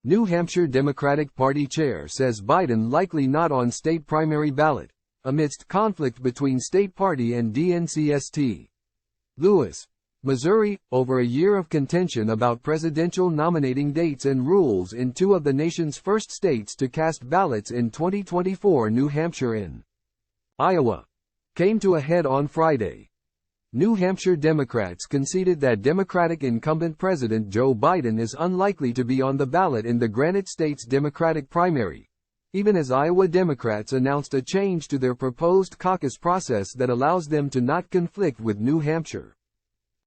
New Hampshire Democratic Party chair says Biden likely not on state primary ballot, amidst conflict between state party and DNC. Louis, Missouri, over a year of contention about presidential nominating dates and rules in two of the nation's first states to cast ballots in 2024. New Hampshire and Iowa came to a head on Friday. New Hampshire Democrats conceded that Democratic incumbent President Joe Biden is unlikely to be on the ballot in the Granite state's Democratic primary, even as Iowa Democrats announced a change to their proposed caucus process that allows them to not conflict with New Hampshire.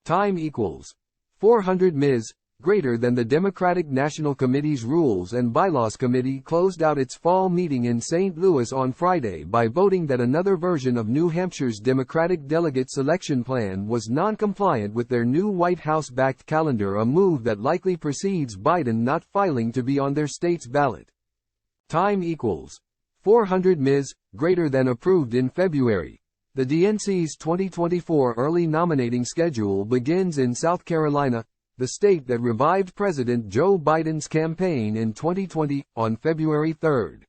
Time equals 400 Ms. greater than the Democratic National Committee's Rules and Bylaws Committee closed out its fall meeting in St. Louis on Friday by voting that another version of New Hampshire's Democratic delegate selection plan was non-compliant with their new White House-backed calendar, a move that likely precedes Biden not filing to be on their state's ballot. Time equals 400 Ms. greater than approved in February. The DNC's 2024 early nominating schedule begins in South Carolina, the state that revived President Joe Biden's campaign in 2020, on February 3.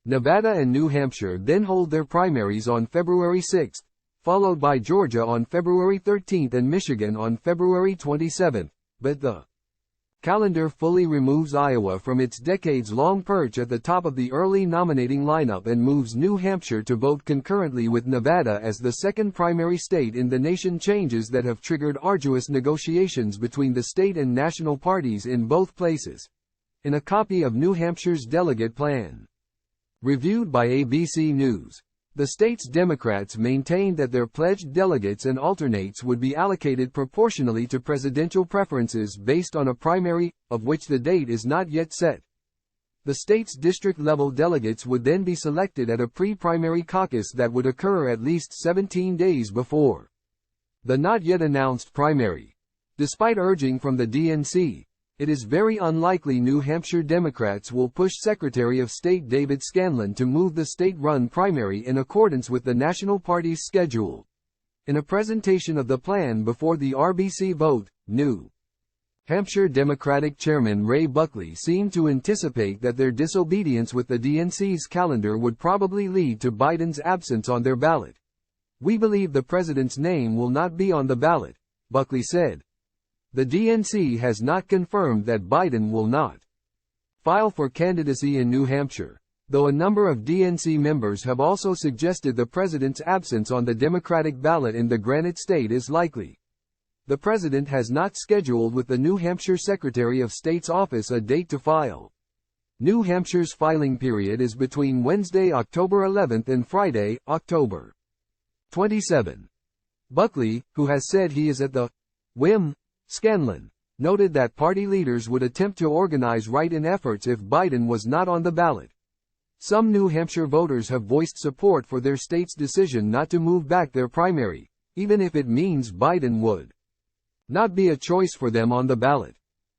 Nevada and New Hampshire then hold their primaries on February 6, followed by Georgia on February 13 and Michigan on February 27, but the calendar fully removes Iowa from its decades-long perch at the top of the early nominating lineup and moves New Hampshire to vote concurrently with Nevada as the second primary state in the nation, changes that have triggered arduous negotiations between the state and national parties in both places. In a copy of New Hampshire's delegate plan, reviewed by ABC News, the state's Democrats maintained that their pledged delegates and alternates would be allocated proportionally to presidential preferences based on a primary, of which the date is not yet set. The state's district-level delegates would then be selected at a pre-primary caucus that would occur at least 17 days before the not-yet-announced primary. Despite urging from the DNC, it is very unlikely New Hampshire Democrats will push Secretary of State David Scanlon to move the state-run primary in accordance with the national party's schedule. In a presentation of the plan before the RBC vote, New Hampshire Democratic Chairman Ray Buckley seemed to anticipate that their disobedience with the DNC's calendar would probably lead to Biden's absence on their ballot. "We believe the president's name will not be on the ballot," Buckley said. The DNC has not confirmed that Biden will not file for candidacy in New Hampshire, though a number of DNC members have also suggested the president's absence on the Democratic ballot in the Granite state is likely. The president has not scheduled with the New Hampshire Secretary of State's office a date to file. New Hampshire's filing period is between Wednesday, October 11 and Friday, October 27. Buckley, who has said he is at the whim Scanlon, noted that party leaders would attempt to organize write-in efforts if Biden was not on the ballot. Some New Hampshire voters have voiced support for their state's decision not to move back their primary, even if it means Biden would not be a choice for them on the ballot.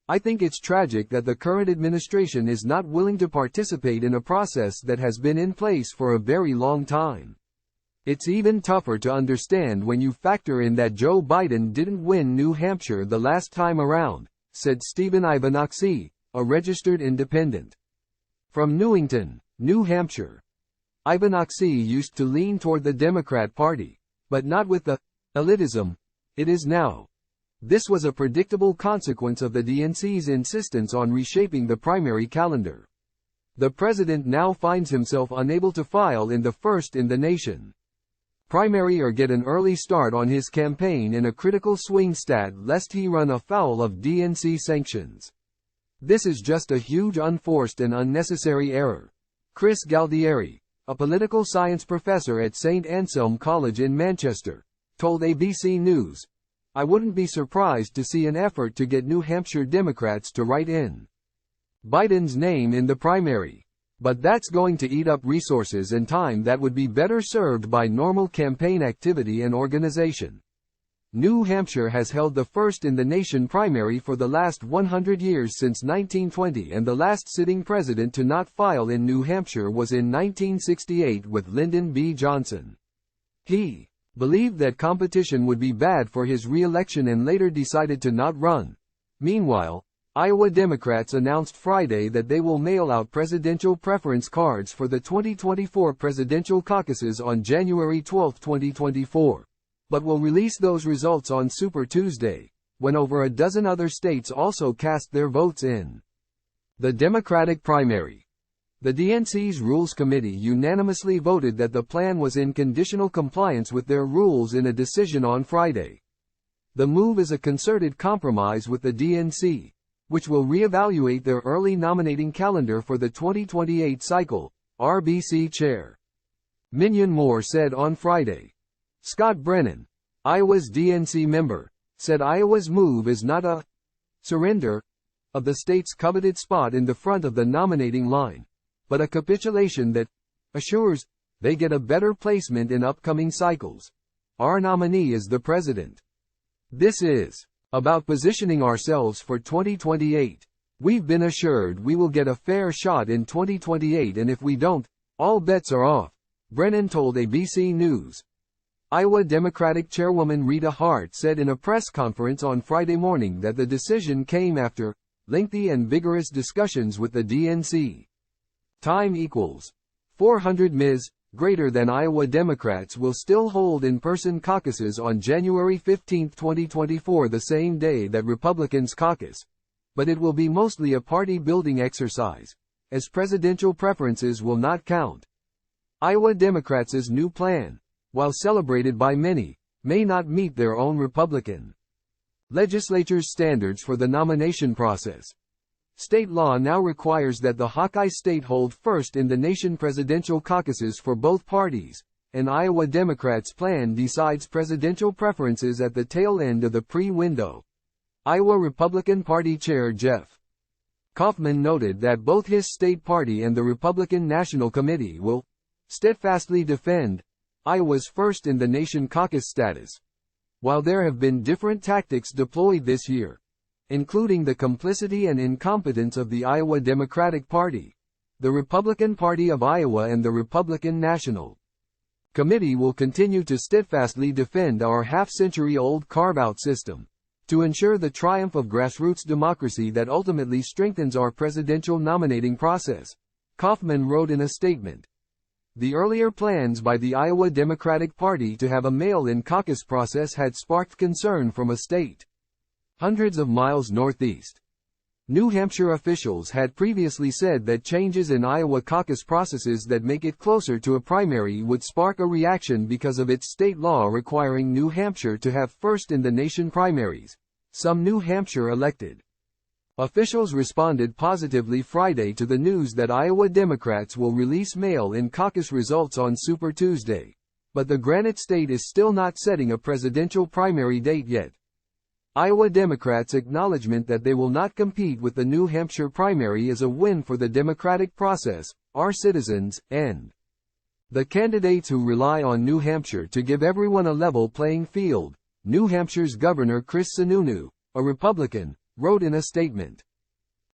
"I think it's tragic that the current administration is not willing to participate in a process that has been in place for a very long time. It's even tougher to understand when you factor in that Joe Biden didn't win New Hampshire the last time around," said Stephen Ivanoxy, a registered independent from Newington, New Hampshire. Ivanoxy used to lean toward the Democrat Party, but not with the elitism it is now. This was a predictable consequence of the DNC's insistence on reshaping the primary calendar. The president now finds himself unable to file in the first in the nation primary or get an early start on his campaign in a critical swing state lest he run afoul of DNC sanctions. "This is just a huge unforced and unnecessary error," Chris Galdieri, a political science professor at St. Anselm College in Manchester, told ABC News. "I wouldn't be surprised to see an effort to get New Hampshire Democrats to write in Biden's name in the primary. But that's going to eat up resources and time that would be better served by normal campaign activity and organization." New Hampshire has held the first in the nation primary for the last 100 years since 1920, and the last sitting president to not file in New Hampshire was in 1968 with Lyndon B. Johnson. He believed that competition would be bad for his re-election and later decided to not run. Meanwhile, Iowa Democrats announced Friday that they will mail out presidential preference cards for the 2024 presidential caucuses on January 12, 2024, but will release those results on Super Tuesday, when over a dozen other states also cast their votes in the Democratic primary. The DNC's Rules Committee unanimously voted that the plan was in conditional compliance with their rules in a decision on Friday. The move is a concerted compromise with the DNC, which will reevaluate their early nominating calendar for the 2028 cycle, RBC Chair Minion Moore said on Friday. Scott Brennan, Iowa's DNC member, said Iowa's move is not a surrender of the state's coveted spot in the front of the nominating line, but a capitulation that assures they get a better placement in upcoming cycles. Our nominee is the president. This is about positioning ourselves for 2028. We've been assured we will get a fair shot in 2028, and if we don't, all bets are off, Brennan told ABC News. Iowa Democratic Chairwoman Rita Hart said in a press conference on Friday morning that the decision came after lengthy and vigorous discussions with the DNC. Time equals 400 Ms. Greater than Iowa Democrats will still hold in-person caucuses on January 15, 2024, the same day that Republicans caucus, but it will be mostly a party-building exercise, as presidential preferences will not count. Iowa Democrats' new plan, while celebrated by many, may not meet their own Republican legislature's standards for the nomination process. State law now requires that the Hawkeye state hold first in the nation presidential caucuses for both parties, and Iowa Democrats' plan decides presidential preferences at the tail end of the pre-window. Iowa Republican Party Chair Jeff Kaufman noted that both his state party and the Republican National Committee will steadfastly defend Iowa's first in the nation caucus status. While there have been different tactics deployed this year, including the complicity and incompetence of the Iowa Democratic Party, the Republican Party of Iowa and the Republican National Committee will continue to steadfastly defend our half-century-old carve-out system, to ensure the triumph of grassroots democracy that ultimately strengthens our presidential nominating process, Kaufman wrote in a statement. The earlier plans by the Iowa Democratic Party to have a mail-in caucus process had sparked concern from a state hundreds of miles northeast. New Hampshire officials had previously said that changes in Iowa caucus processes that make it closer to a primary would spark a reaction because of its state law requiring New Hampshire to have first in the nation primaries. Some New Hampshire elected officials responded positively Friday to the news that Iowa Democrats will release mail-in caucus results on Super Tuesday, but the Granite state is still not setting a presidential primary date yet. Iowa Democrats' acknowledgement that they will not compete with the New Hampshire primary is a win for the democratic process, our citizens, and the candidates who rely on New Hampshire to give everyone a level playing field, New Hampshire's Governor Chris Sununu, a Republican, wrote in a statement.